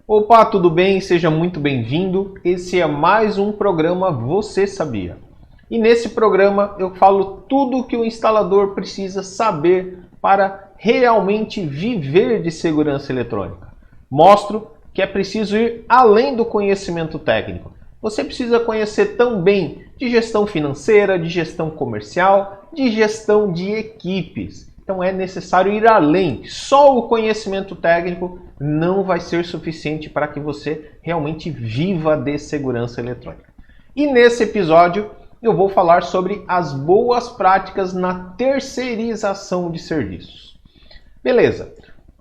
Opa, tudo bem? Seja muito bem-vindo. Esse é mais um programa Você Sabia? E nesse programa eu falo tudo o que o instalador precisa saber para realmente viver de segurança eletrônica. Mostro que é preciso ir além do conhecimento técnico. Você precisa conhecer também de gestão financeira, de gestão comercial, de gestão de equipes. Então é necessário ir além. Só o conhecimento técnico não vai ser suficiente para que você realmente viva de segurança eletrônica. E nesse episódio eu vou falar sobre as boas práticas na terceirização de serviços. Beleza.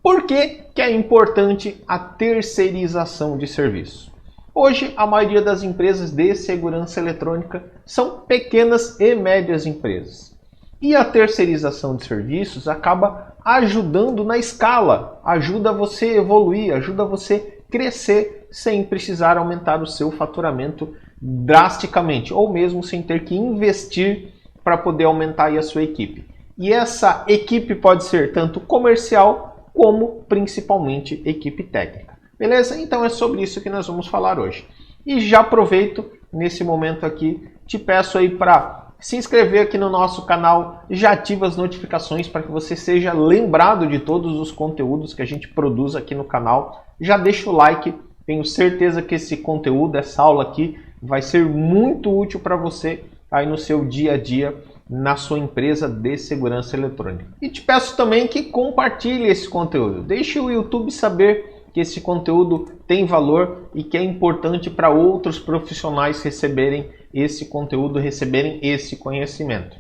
Por que é importante a terceirização de serviços? Hoje, a maioria das empresas de segurança eletrônica são pequenas e médias empresas. E a terceirização de serviços acaba ajudando na escala, ajuda você a evoluir, ajuda você a crescer sem precisar aumentar o seu faturamento drasticamente, ou mesmo sem ter que investir para poder aumentar aí a sua equipe. E essa equipe pode ser tanto comercial como principalmente equipe técnica. Beleza? Então é sobre isso que nós vamos falar hoje. E já aproveito nesse momento aqui, te peço aí para se inscrever aqui no nosso canal, já ativa as notificações para que você seja lembrado de todos os conteúdos que a gente produz aqui no canal. Já deixa o like, tenho certeza que esse conteúdo, essa aula aqui, vai ser muito útil para você aí no seu dia a dia, na sua empresa de segurança eletrônica. E te peço também que compartilhe esse conteúdo, deixe o YouTube saber que esse conteúdo tem valor e que é importante para outros profissionais receberem esse conteúdo, receberem esse conhecimento.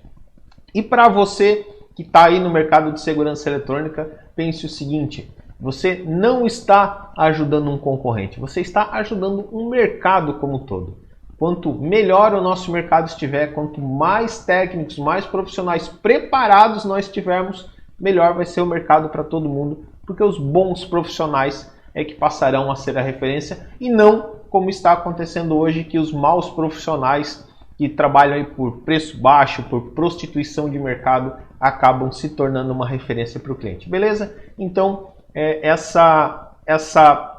E para você que está aí no mercado de segurança eletrônica, pense o seguinte: você não está ajudando um concorrente, você está ajudando um mercado como um todo. Quanto melhor o nosso mercado estiver, quanto mais técnicos, mais profissionais preparados nós tivermos, melhor vai ser o mercado para todo mundo, porque os bons profissionais é que passarão a ser a referência e não como está acontecendo hoje, que os maus profissionais que trabalham aí por preço baixo, por prostituição de mercado, acabam se tornando uma referência para o cliente. Beleza? Então, essa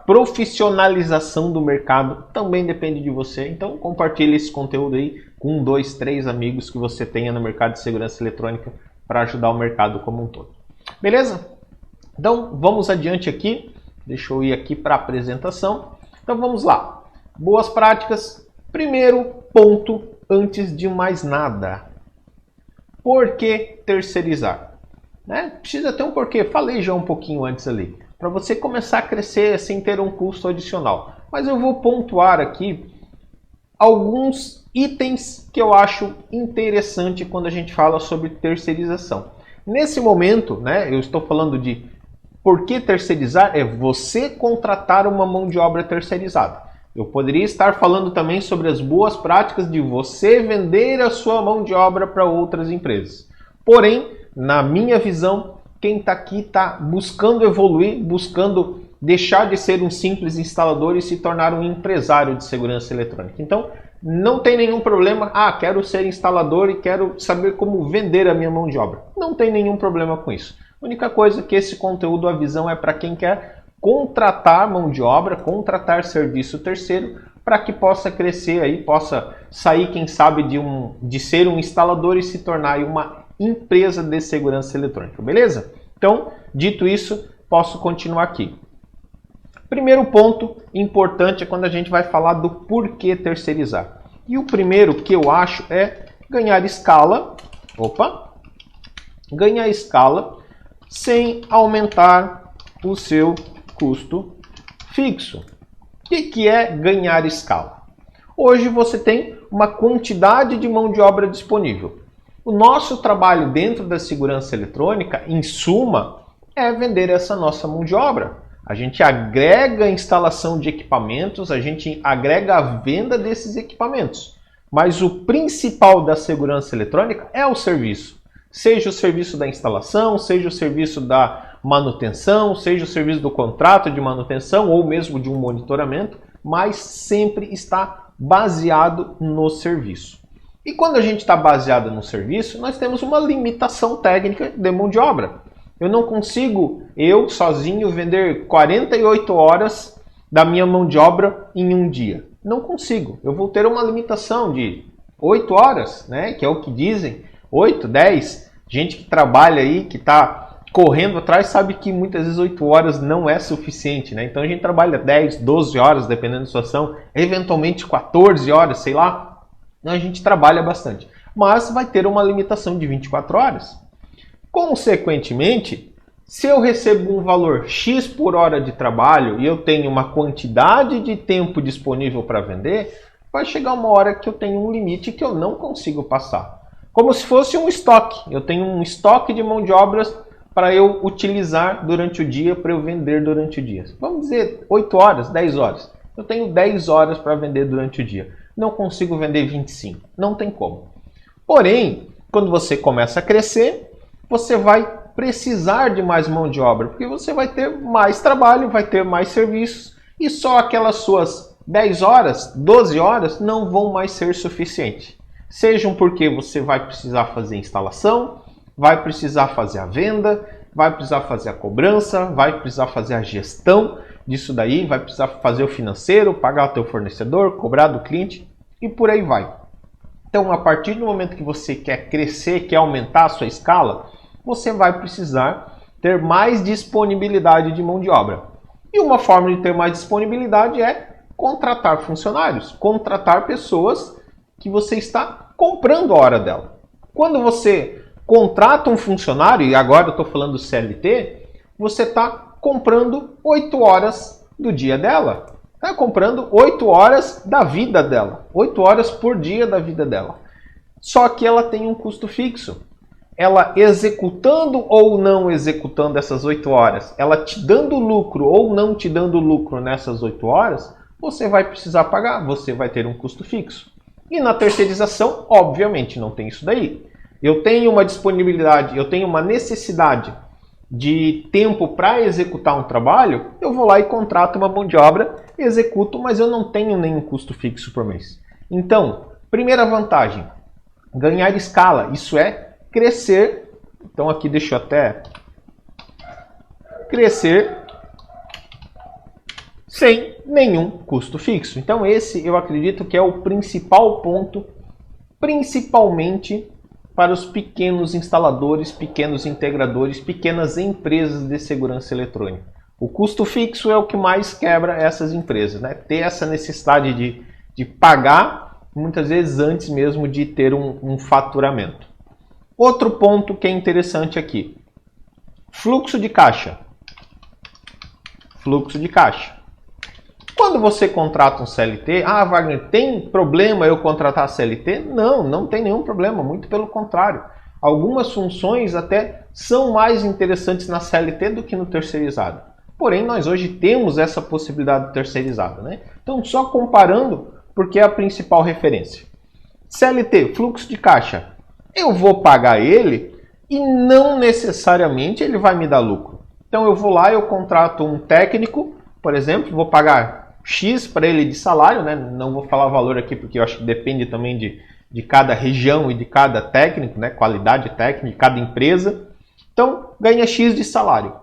profissionalização do mercado também depende de você. Então, compartilhe esse conteúdo aí com 1, 2, 3 amigos que você tenha no mercado de segurança eletrônica para ajudar o mercado como um todo. Beleza? Então, vamos adiante aqui. Deixa eu ir aqui para a apresentação. Então, vamos lá. Boas práticas. Primeiro ponto, antes de mais nada. Por que terceirizar? Precisa ter um porquê. Falei já um pouquinho antes ali. Para você começar a crescer sem ter um custo adicional. Mas eu vou pontuar aqui alguns itens que eu acho interessante quando a gente fala sobre terceirização. Nesse momento, eu estou falando de por que terceirizar, é você contratar uma mão de obra terceirizada. Eu poderia estar falando também sobre as boas práticas de você vender a sua mão de obra para outras empresas. Porém, na minha visão, quem está aqui está buscando evoluir, buscando deixar de ser um simples instalador e se tornar um empresário de segurança eletrônica. Então, não tem nenhum problema. Quero ser instalador e quero saber como vender a minha mão de obra. Não tem nenhum problema com isso. A única coisa que esse conteúdo, a visão é para quem quer contratar mão de obra, contratar serviço terceiro, para que possa crescer aí, possa sair, quem sabe, de ser um instalador e se tornar aí uma empresa de segurança eletrônica, beleza? Então, dito isso, posso continuar aqui. Primeiro ponto importante é quando a gente vai falar do porquê terceirizar. E o primeiro que eu acho é ganhar escala. Ganhar escala sem aumentar o seu custo fixo. O que é ganhar escala? Hoje você tem uma quantidade de mão de obra disponível. O nosso trabalho dentro da segurança eletrônica, em suma, é vender essa nossa mão de obra. A gente agrega a instalação de equipamentos, a gente agrega a venda desses equipamentos. Mas o principal da segurança eletrônica é o serviço. Seja o serviço da instalação, seja o serviço da manutenção, seja o serviço do contrato de manutenção ou mesmo de um monitoramento, mas sempre está baseado no serviço. E quando a gente está baseado no serviço, nós temos uma limitação técnica de mão de obra. Eu não consigo, eu sozinho, vender 48 horas da minha mão de obra em um dia? Não consigo. Eu vou ter uma limitação de 8 horas, né? Que é o que dizem, 8, 10. Gente que trabalha aí, que está correndo atrás, sabe que muitas vezes 8 horas não é suficiente, né? Então a gente trabalha 10, 12 horas, dependendo da situação, eventualmente 14 horas, sei lá. Então a gente trabalha bastante. Mas vai ter uma limitação de 24 horas. Consequentemente, se eu recebo um valor X por hora de trabalho e eu tenho uma quantidade de tempo disponível para vender, vai chegar uma hora que eu tenho um limite que eu não consigo passar. Como se fosse um estoque. Eu tenho um estoque de mão de obras para eu utilizar durante o dia, para eu vender durante o dia. Vamos dizer 8 horas, 10 horas. Eu tenho 10 horas para vender durante o dia. Não consigo vender 25. Não tem como. Porém, quando você começa a crescer, você vai precisar de mais mão de obra, porque você vai ter mais trabalho, vai ter mais serviços, e só aquelas suas 10 horas, 12 horas não vão mais ser suficientes. Sejam porque você vai precisar fazer instalação, vai precisar fazer a venda, vai precisar fazer a cobrança, vai precisar fazer a gestão disso daí, vai precisar fazer o financeiro, pagar o teu fornecedor, cobrar do cliente e por aí vai. Então, a partir do momento que você quer crescer, quer aumentar a sua escala, você vai precisar ter mais disponibilidade de mão de obra. E uma forma de ter mais disponibilidade é contratar funcionários, contratar pessoas que você está comprando a hora dela. Quando você contrata um funcionário, e agora eu estou falando do CLT, você está comprando 8 horas do dia dela. Está comprando 8 horas da vida dela. 8 horas por dia da vida dela. Só que ela tem um custo fixo. Ela executando ou não executando essas 8 horas, ela te dando lucro ou não te dando lucro nessas 8 horas, você vai precisar pagar, você vai ter um custo fixo. E na terceirização, obviamente, não tem isso daí. Eu tenho uma disponibilidade, eu tenho uma necessidade de tempo para executar um trabalho, eu vou lá e contrato uma mão de obra, executo, mas eu não tenho nenhum custo fixo por mês. Então, primeira vantagem, ganhar escala, isso é crescer. Então aqui deixa eu até crescer sem nenhum custo fixo. Então esse eu acredito que é o principal ponto, principalmente para os pequenos instaladores, pequenos integradores, pequenas empresas de segurança eletrônica. O custo fixo é o que mais quebra essas empresas, né? Ter essa necessidade de pagar, muitas vezes antes mesmo de ter um faturamento. Outro ponto que é interessante aqui, fluxo de caixa. Fluxo de caixa. Quando você contrata um CLT, Wagner, tem problema eu contratar CLT? Não, não tem nenhum problema, muito pelo contrário. Algumas funções até são mais interessantes na CLT do que no terceirizado. Porém, nós hoje temos essa possibilidade de terceirizado, né? Então, só comparando, porque é a principal referência. CLT, fluxo de caixa. Eu vou pagar ele e não necessariamente ele vai me dar lucro. Então eu vou lá, eu contrato um técnico, por exemplo, vou pagar X para ele de salário, né? Não vou falar valor aqui porque eu acho que depende também de cada região e de cada técnico, né? Qualidade técnica de cada empresa. Então ganha X de salário.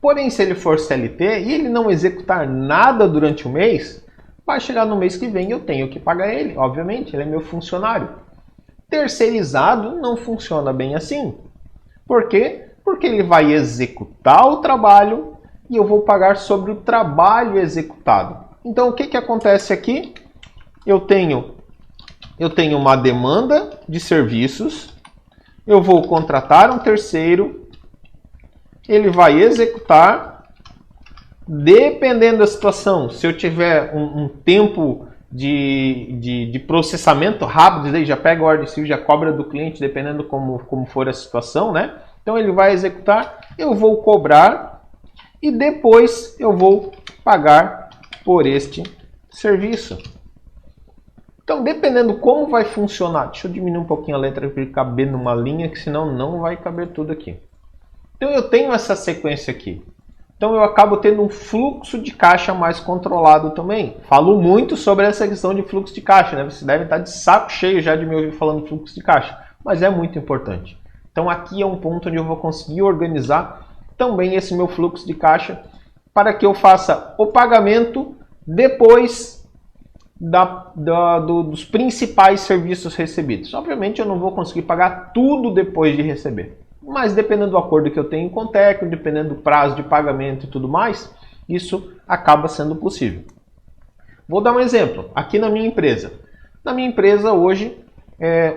Porém, se ele for CLT e ele não executar nada durante o mês, vai chegar no mês que vem e eu tenho que pagar ele, obviamente, ele é meu funcionário. Terceirizado não funciona bem assim. Por quê? Porque ele vai executar o trabalho e eu vou pagar sobre o trabalho executado. Então o que acontece aqui? Eu tenho uma demanda de serviços, eu vou contratar um terceiro, ele vai executar, dependendo da situação, se eu tiver um tempo de processamento rápido, daí já pega a ordem civil, já cobra do cliente, dependendo como for a situação, né? Então ele vai executar, eu vou cobrar e depois eu vou pagar por este serviço. Então, dependendo como vai funcionar, deixa eu diminuir um pouquinho a letra para ele caber numa linha, que senão não vai caber tudo aqui. Então eu tenho essa sequência aqui. Então eu acabo tendo um fluxo de caixa mais controlado também. Falo muito sobre essa questão de fluxo de caixa, né? Você deve estar de saco cheio já de me ouvir falando de fluxo de caixa, mas é muito importante. Então aqui é um ponto onde eu vou conseguir organizar também esse meu fluxo de caixa para que eu faça o pagamento depois dos principais serviços recebidos. Obviamente eu não vou conseguir pagar tudo depois de receber, mas dependendo do acordo que eu tenho com o técnico, dependendo do prazo de pagamento e tudo mais, isso acaba sendo possível. Vou dar um exemplo aqui na minha empresa. Na minha empresa hoje,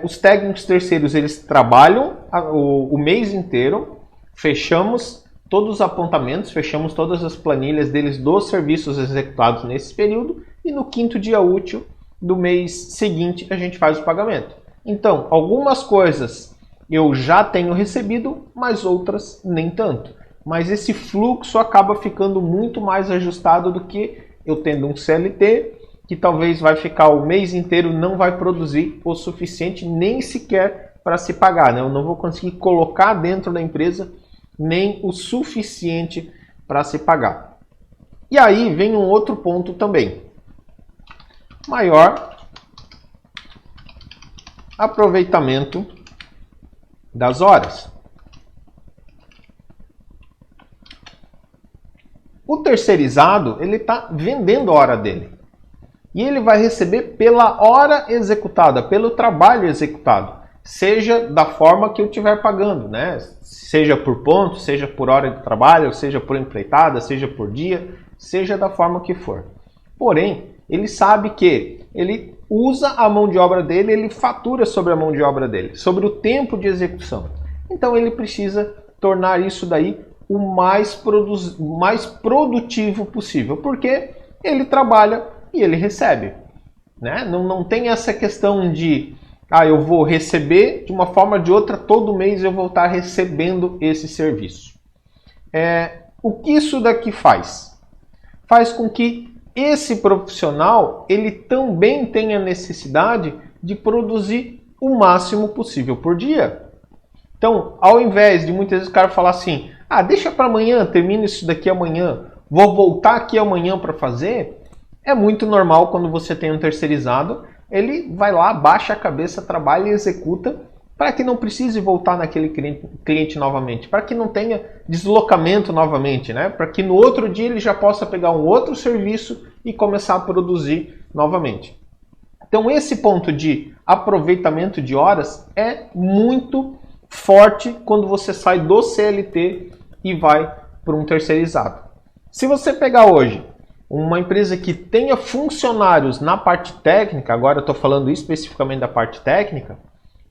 os técnicos terceiros eles trabalham o mês inteiro, fechamos todos os apontamentos, fechamos todas as planilhas deles dos serviços executados nesse período e no quinto dia útil do mês seguinte a gente faz o pagamento. Então, algumas coisas eu já tenho recebido, mas outras nem tanto. Mas esse fluxo acaba ficando muito mais ajustado do que eu tendo um CLT, que talvez vai ficar o mês inteiro, não vai produzir o suficiente nem sequer para se pagar, né? Eu não vou conseguir colocar dentro da empresa nem o suficiente para se pagar. E aí vem um outro ponto também. Maior aproveitamento das horas. O terceirizado, ele está vendendo a hora dele. E ele vai receber pela hora executada, pelo trabalho executado. Seja da forma que eu estiver pagando, né? Seja por ponto, seja por hora de trabalho, seja por empreitada, seja por dia, seja da forma que for. Porém, ele sabe que ele usa a mão de obra dele, ele fatura sobre a mão de obra dele, sobre o tempo de execução. Então ele precisa tornar isso daí o mais produtivo possível, porque ele trabalha e ele recebe, né? Não tem essa questão de eu vou receber de uma forma ou de outra, todo mês eu vou estar recebendo esse serviço. O que isso daqui faz? Faz com que esse profissional ele também tenha necessidade de produzir o máximo possível por dia. Então, ao invés de muitas vezes o cara falar assim, deixa para amanhã, termina isso daqui amanhã, vou voltar aqui amanhã para fazer, é muito normal quando você tem um terceirizado, ele vai lá, baixa a cabeça, trabalha e executa para que não precise voltar naquele cliente novamente, para que não tenha deslocamento novamente, né? Para que no outro dia ele já possa pegar um outro serviço e começar a produzir novamente. Então esse ponto de aproveitamento de horas é muito forte quando você sai do CLT e vai para um terceirizado. Se você pegar hoje uma empresa que tenha funcionários na parte técnica, agora eu estou falando especificamente da parte técnica,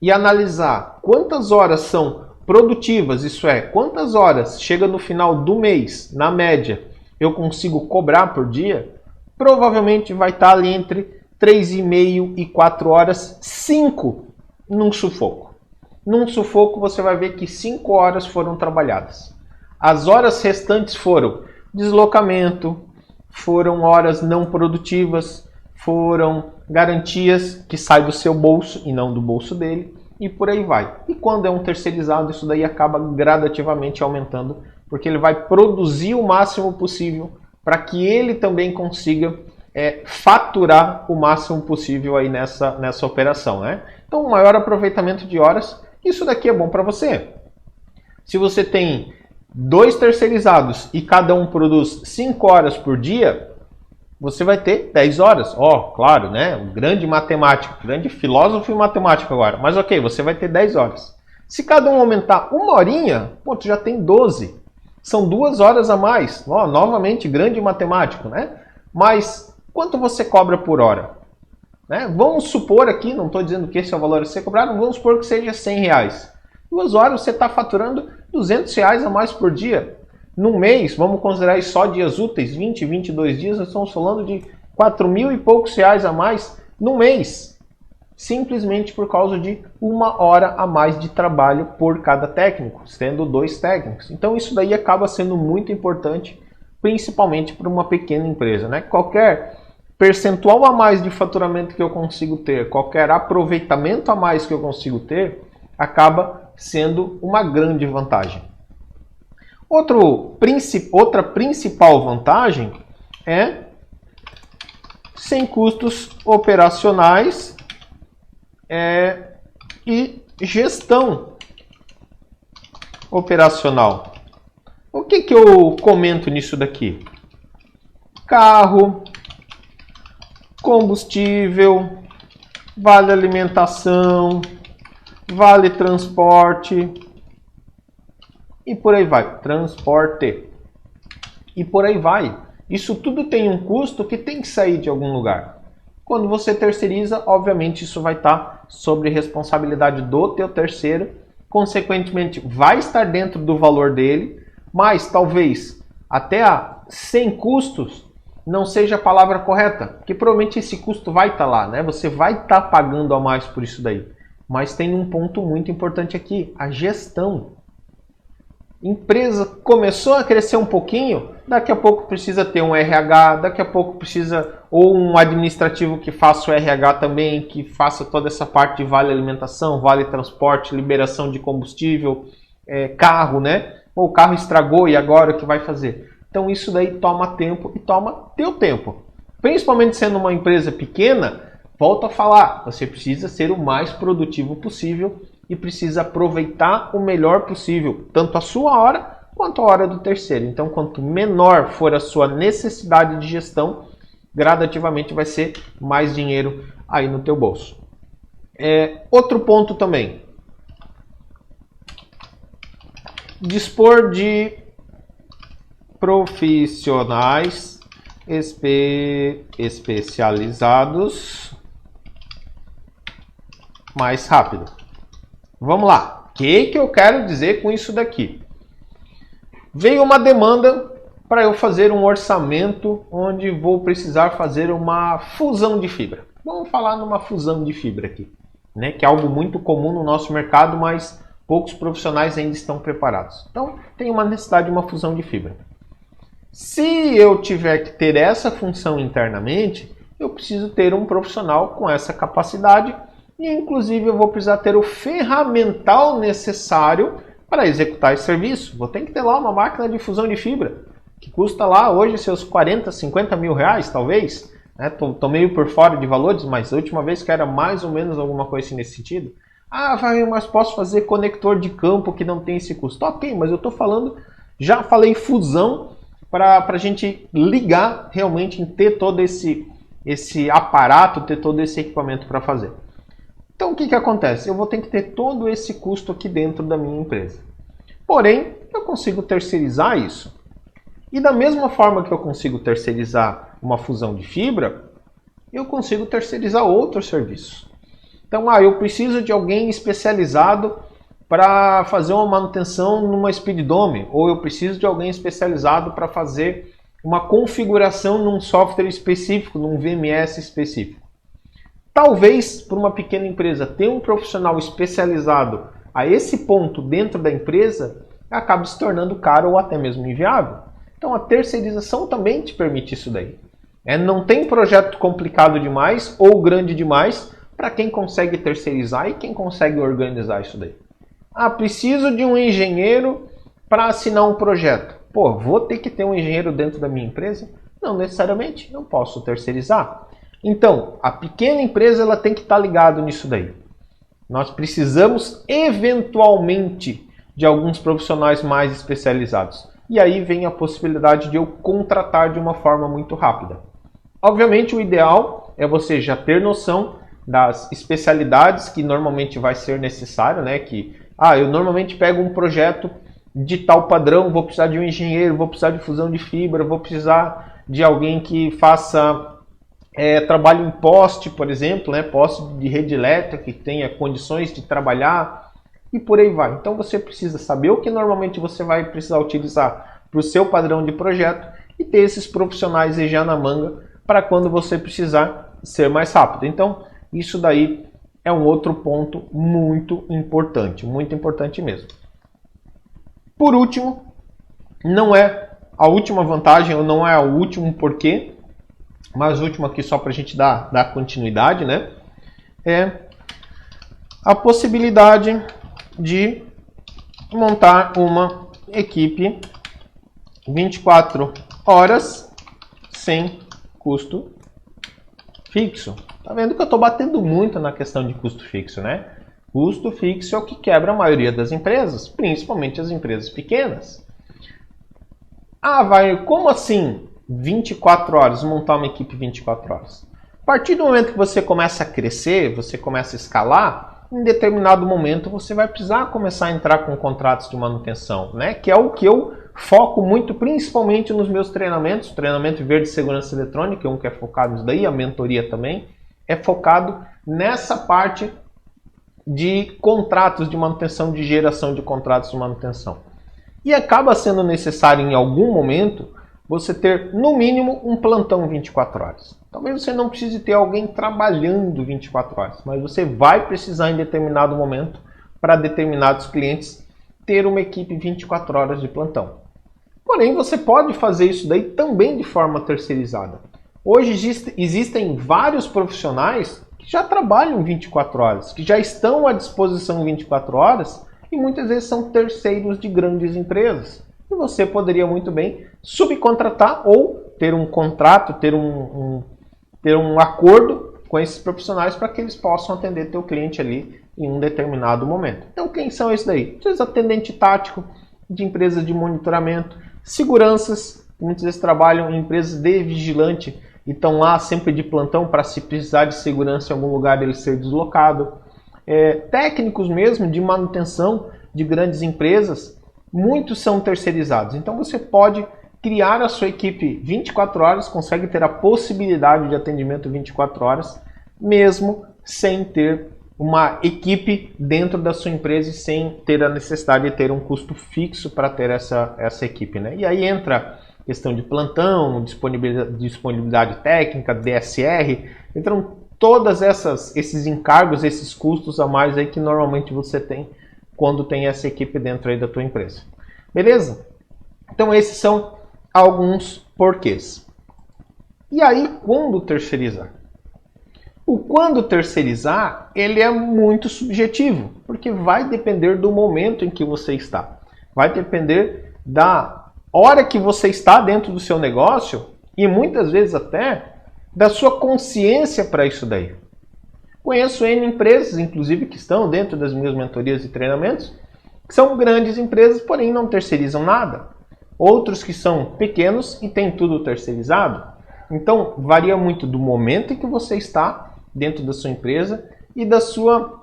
e analisar quantas horas são produtivas, isso é, quantas horas chega no final do mês, na média, eu consigo cobrar por dia, provavelmente vai estar ali entre 3,5 e 4 horas, 5 num sufoco. Num sufoco você vai ver que 5 horas foram trabalhadas. As horas restantes foram deslocamento, foram horas não produtivas, foram garantias que saem do seu bolso e não do bolso dele, e por aí vai. E quando é um terceirizado, isso daí acaba gradativamente aumentando, porque ele vai produzir o máximo possível para que ele também consiga faturar o máximo possível aí nessa operação, né? Então, o maior aproveitamento de horas, isso daqui é bom para você. Se você tem 2 terceirizados e cada um produz 5 horas por dia, você vai ter 10 horas. Claro, né? Um grande matemático, grande filósofo e matemático agora. Mas ok, você vai ter 10 horas. Se cada um aumentar 1 horinha, tu já tem 12. São 2 horas a mais. Novamente, grande matemático, né? Mas quanto você cobra por hora? Né? Vamos supor aqui, não estou dizendo que esse é o valor a ser cobrado, vamos supor que seja R$100. 2 horas você está faturando R$200 a mais por dia. Num mês, vamos considerar só dias úteis, 20, 22 dias, nós estamos falando de 4.000 e poucos reais a mais no mês. Simplesmente por causa de 1 hora a mais de trabalho por cada técnico, sendo 2 técnicos. Então isso daí acaba sendo muito importante, principalmente para uma pequena empresa, né? Qualquer percentual a mais de faturamento que eu consigo ter, qualquer aproveitamento a mais que eu consigo ter, acaba sendo uma grande vantagem. Outra principal vantagem é sem custos operacionais e gestão operacional. O que eu comento nisso daqui? carro, combustível, vale alimentação, vale transporte e por aí vai. Transporte. E por aí vai. Isso tudo tem um custo que tem que sair de algum lugar. Quando você terceiriza, obviamente isso vai estar sobre responsabilidade do teu terceiro. Consequentemente, vai estar dentro do valor dele, mas talvez até sem custos não seja a palavra correta, porque provavelmente esse custo vai estar lá, né? Você vai estar pagando a mais por isso daí. Mas tem um ponto muito importante aqui, a gestão. Empresa começou a crescer um pouquinho, daqui a pouco precisa ter um RH, daqui a pouco precisa ou um administrativo que faça o RH também, que faça toda essa parte de vale alimentação, vale transporte, liberação de combustível, carro, né? Ou o carro estragou e agora o que vai fazer? Então isso daí toma tempo e toma teu tempo. Principalmente sendo uma empresa pequena, volto a falar, você precisa ser o mais produtivo possível e precisa aproveitar o melhor possível, tanto a sua hora quanto a hora do terceiro. Então, quanto menor for a sua necessidade de gestão, gradativamente vai ser mais dinheiro aí no teu bolso. Outro ponto também. Dispor de profissionais especializados mais rápido. Vamos lá. O que eu quero dizer com isso daqui? Veio uma demanda para eu fazer um orçamento onde vou precisar fazer uma fusão de fibra. Vamos falar numa fusão de fibra aqui, né? Que é algo muito comum no nosso mercado, mas poucos profissionais ainda estão preparados. Então, tem uma necessidade de uma fusão de fibra. Se eu tiver que ter essa função internamente, eu preciso ter um profissional com essa capacidade e, inclusive, eu vou precisar ter o ferramental necessário para executar esse serviço. Vou ter que ter lá uma máquina de fusão de fibra, que custa lá hoje seus 40, 50 mil reais, talvez. Tô meio por fora de valores, mas a última vez que era mais ou menos alguma coisa assim nesse sentido. Mas posso fazer conector de campo que não tem esse custo. Ok, mas eu estou falando, já falei fusão para a gente ligar realmente em ter todo esse aparato, ter todo esse equipamento para fazer. Então o que acontece? Eu vou ter que ter todo esse custo aqui dentro da minha empresa. Porém, eu consigo terceirizar isso. E da mesma forma que eu consigo terceirizar uma fusão de fibra, eu consigo terceirizar outros serviços. Então, eu preciso de alguém especializado para fazer uma manutenção numa Speeddome, ou eu preciso de alguém especializado para fazer uma configuração num software específico, num VMS específico. Talvez, para uma pequena empresa, ter um profissional especializado a esse ponto dentro da empresa acabe se tornando caro ou até mesmo inviável. Então, a terceirização também te permite isso daí. Não tem projeto complicado demais ou grande demais para quem consegue terceirizar e quem consegue organizar isso daí. Preciso de um engenheiro para assinar um projeto. Vou ter que ter um engenheiro dentro da minha empresa? Não necessariamente, não posso terceirizar. Então, a pequena empresa ela tem que estar ligada nisso daí. Nós precisamos, eventualmente, de alguns profissionais mais especializados. E aí vem a possibilidade de eu contratar de uma forma muito rápida. Obviamente, o ideal é você já ter noção das especialidades que normalmente vai ser necessário, né? Eu normalmente pego um projeto de tal padrão, vou precisar de um engenheiro, vou precisar de fusão de fibra, vou precisar de alguém que faça trabalho em poste, por exemplo, né? Poste de rede elétrica, que tenha condições de trabalhar e por aí vai. Então você precisa saber o que normalmente você vai precisar utilizar para o seu padrão de projeto e ter esses profissionais já na manga para quando você precisar ser mais rápido. Então, isso daí é um outro ponto muito importante mesmo. Por último, não é a última vantagem ou não é o último porquê, mas o último aqui só para a gente dar continuidade, né? É a possibilidade de montar uma equipe 24 horas sem custo fixo. Tá vendo que eu estou batendo muito na questão de custo fixo, né? Custo fixo é o que quebra a maioria das empresas, principalmente as empresas pequenas. Como assim 24 horas, montar uma equipe 24 horas. A partir do momento que você começa a crescer, você começa a escalar, em determinado momento você vai precisar começar a entrar com contratos de manutenção, né? Que é o que eu foco muito, principalmente nos meus treinamentos. Treinamento Verde de Segurança Eletrônica, um que é focado nisso daí, a mentoria também, é focado nessa parte de contratos de manutenção, de geração de contratos de manutenção. E acaba sendo necessário em algum momento você ter no mínimo um plantão 24 horas. Talvez você não precise ter alguém trabalhando 24 horas, mas você vai precisar em determinado momento, para determinados clientes, ter uma equipe 24 horas de plantão. Porém, você pode fazer isso daí também de forma terceirizada. Hoje existem vários profissionais que já trabalham 24 horas, que já estão à disposição 24 horas e muitas vezes são terceiros de grandes empresas. E você poderia muito bem subcontratar ou ter um contrato, ter um acordo com esses profissionais para que eles possam atender teu cliente ali em um determinado momento. Então, quem são esses daí? Os atendente tático de empresas de monitoramento, seguranças, que muitas vezes trabalham em empresas de vigilante e estão lá sempre de plantão para, se precisar de segurança em algum lugar, ele ser deslocado. Técnicos mesmo de manutenção de grandes empresas, muitos são terceirizados. Então você pode criar a sua equipe 24 horas, consegue ter a possibilidade de atendimento 24 horas, mesmo sem ter uma equipe dentro da sua empresa e sem ter a necessidade de ter um custo fixo para ter essa equipe, né? E aí entra questão de plantão, disponibilidade técnica, DSR, entram todas esses encargos, esses custos a mais aí que normalmente você tem quando tem essa equipe dentro aí da tua empresa. Beleza? Então esses são alguns porquês. E aí, quando terceirizar? O quando terceirizar, ele é muito subjetivo, porque vai depender do momento em que você está. Vai depender da hora que você está dentro do seu negócio e muitas vezes até da sua consciência para isso daí. Conheço N empresas, inclusive, que estão dentro das minhas mentorias e treinamentos, que são grandes empresas, porém não terceirizam nada. Outros que são pequenos e têm tudo terceirizado. Então, varia muito do momento em que você está dentro da sua empresa e da sua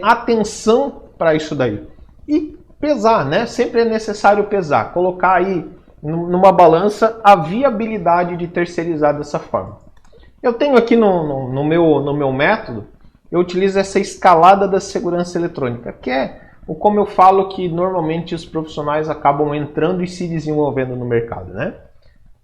atenção para isso daí. E pesar, né? Sempre é necessário pesar, colocar aí numa balança a viabilidade de terceirizar dessa forma. Eu tenho aqui no meu método, eu utilizo essa escalada da segurança eletrônica, que é como eu falo que normalmente os profissionais acabam entrando e se desenvolvendo no mercado, né?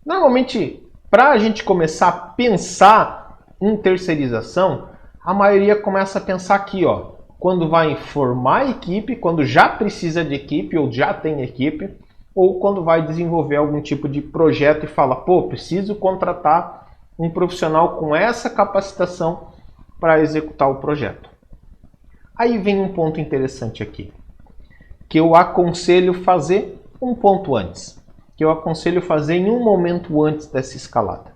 Normalmente, para a gente começar a pensar em terceirização, a maioria começa a pensar aqui, ó, quando vai formar equipe, quando já precisa de equipe ou já tem equipe, ou quando vai desenvolver algum tipo de projeto e fala, pô, preciso contratar um profissional com essa capacitação para executar o projeto. Aí vem um ponto interessante aqui, que eu aconselho fazer um ponto antes, que eu aconselho fazer em um momento antes dessa escalada.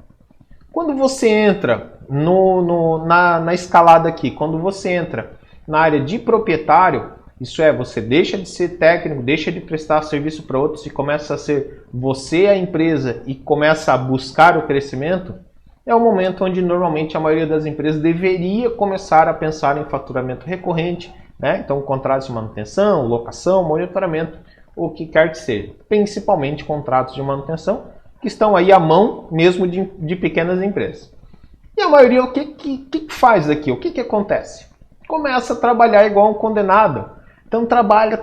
Quando você entra na escalada aqui, quando você entra na área de proprietário, isso é, você deixa de ser técnico, deixa de prestar serviço para outros e começa a ser você a empresa e começa a buscar o crescimento, é o momento onde normalmente a maioria das empresas deveria começar a pensar em faturamento recorrente, né? Então contratos de manutenção, locação, monitoramento, o que quer que seja. Principalmente contratos de manutenção que estão aí à mão mesmo de pequenas empresas. E a maioria o que faz aqui? O que acontece? Começa a trabalhar igual um condenado. Então trabalha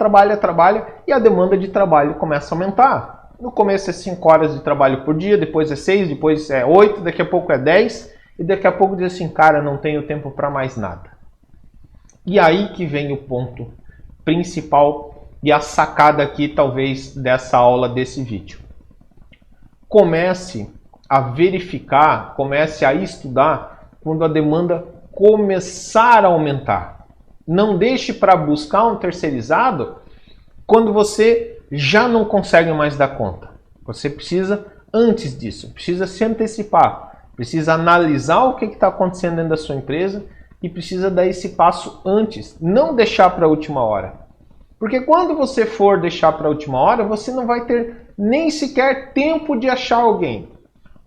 e a demanda de trabalho começa a aumentar. No começo é 5 horas de trabalho por dia, depois é 6, depois é 8, daqui a pouco é 10 e daqui a pouco diz assim, cara, não tenho tempo para mais nada. E aí que vem o ponto principal e a sacada aqui talvez dessa aula, desse vídeo. Comece a verificar, comece a estudar quando a demanda começar a aumentar. Não deixe para buscar um terceirizado quando você já não consegue mais dar conta. Você precisa, antes disso, precisa se antecipar, precisa analisar o que está acontecendo dentro da sua empresa e precisa dar esse passo antes, não deixar para a última hora. Porque quando você for deixar para a última hora, você não vai ter nem sequer tempo de achar alguém.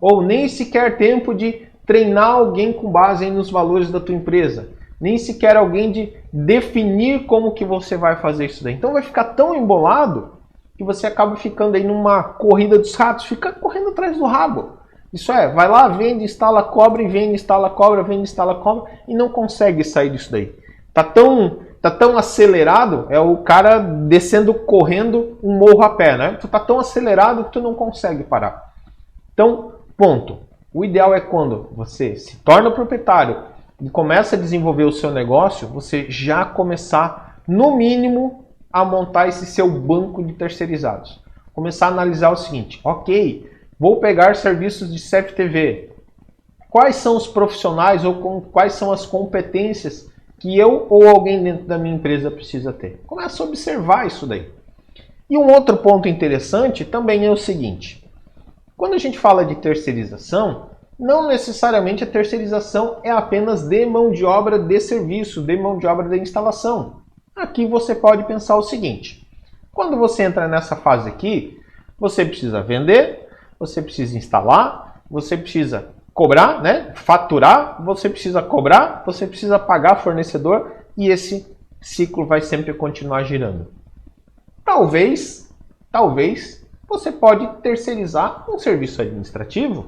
ou nem sequer tempo de treinar alguém com base nos valores da tua empresa, nem sequer alguém de definir como que você vai fazer isso daí. Então vai ficar tão embolado que você acaba ficando aí numa corrida dos ratos, fica correndo atrás do rabo. Isso é, vai lá, vende, instala, cobra, e vende, instala, cobra, vende, instala, cobra, e não consegue sair disso daí. Tá tão acelerado, é o cara descendo, correndo um morro a pé, né? Tu tá tão acelerado que tu não consegue parar. Então, ponto. O ideal é quando você se torna proprietário e começa a desenvolver o seu negócio, você já começar, no mínimo, a montar esse seu banco de terceirizados. Começar a analisar o seguinte, ok, vou pegar serviços de CFTV. Quais são os profissionais ou quais são as competências que eu ou alguém dentro da minha empresa precisa ter? Começa a observar isso daí. E um outro ponto interessante também é o seguinte, quando a gente fala de terceirização, não necessariamente a terceirização é apenas de mão de obra de serviço, de mão de obra de instalação. Aqui você pode pensar o seguinte, quando você entra nessa fase aqui, você precisa vender, você precisa instalar, você precisa cobrar, né? Faturar, você precisa cobrar, você precisa pagar fornecedor e esse ciclo vai sempre continuar girando. Talvez você pode terceirizar um serviço administrativo.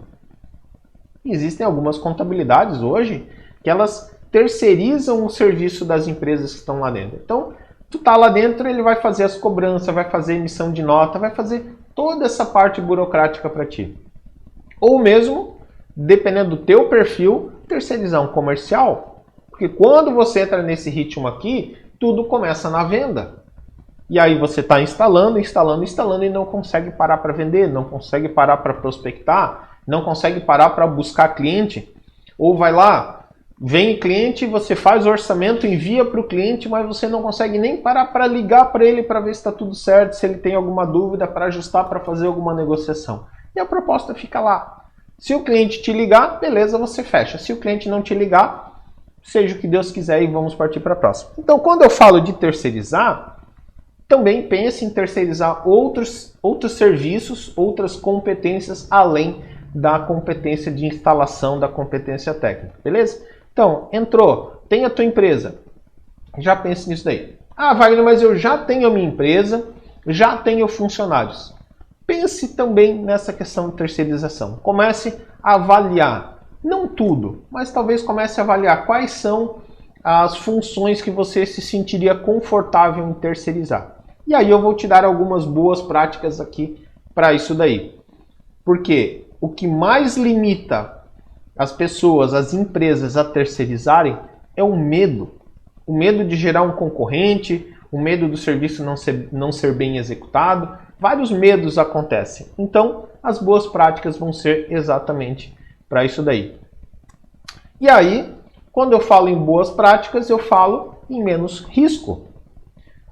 Existem algumas contabilidades hoje que elas terceirizam o serviço das empresas que estão lá dentro. Então, tu tá lá dentro, ele vai fazer as cobranças, vai fazer emissão de nota, vai fazer toda essa parte burocrática para ti. Ou mesmo, dependendo do teu perfil, terceirizar um comercial. Porque quando você entra nesse ritmo aqui, tudo começa na venda. E aí você está instalando e não consegue parar para vender, não consegue parar para prospectar, não consegue parar para buscar cliente. Ou vai lá, vem cliente, você faz o orçamento, envia para o cliente, mas você não consegue nem parar para ligar para ele para ver se está tudo certo, se ele tem alguma dúvida, para ajustar, para fazer alguma negociação. E a proposta fica lá. Se o cliente te ligar, beleza, você fecha. Se o cliente não te ligar, seja o que Deus quiser e vamos partir para a próxima. Então, quando eu falo de terceirizar, também pense em terceirizar outros serviços, outras competências, além da competência de instalação, da competência técnica, beleza? Então, entrou, tem a tua empresa, já pense nisso daí. Ah, Wagner, mas eu já tenho a minha empresa, já tenho funcionários. Pense também nessa questão de terceirização. Comece a avaliar, não tudo, mas talvez comece a avaliar quais são as funções que você se sentiria confortável em terceirizar. E aí eu vou te dar algumas boas práticas aqui para isso daí. Porque o que mais limita as pessoas, as empresas a terceirizarem é o medo. O medo de gerar um concorrente, o medo do serviço não ser bem executado. Vários medos acontecem. Então, as boas práticas vão ser exatamente para isso daí. E aí, quando eu falo em boas práticas, eu falo em menos risco.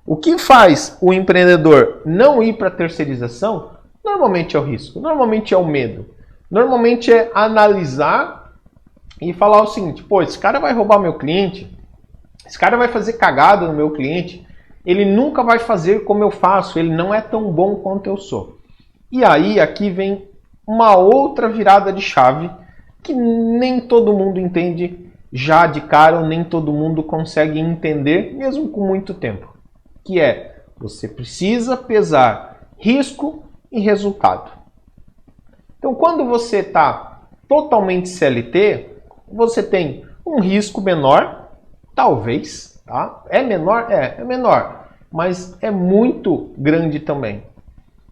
O que faz o empreendedor não ir para a terceirização, normalmente é o risco, normalmente é o medo. Normalmente é analisar e falar o seguinte, pô, esse cara vai roubar meu cliente, esse cara vai fazer cagada no meu cliente, ele nunca vai fazer como eu faço, ele não é tão bom quanto eu sou. E aí aqui vem uma outra virada de chave que nem todo mundo entende já de cara, ou nem todo mundo consegue entender, mesmo com muito tempo. Que é, você precisa pesar risco e resultado. Então, quando você está totalmente CLT, você tem um risco menor, talvez, tá? É menor? É menor, mas é muito grande também.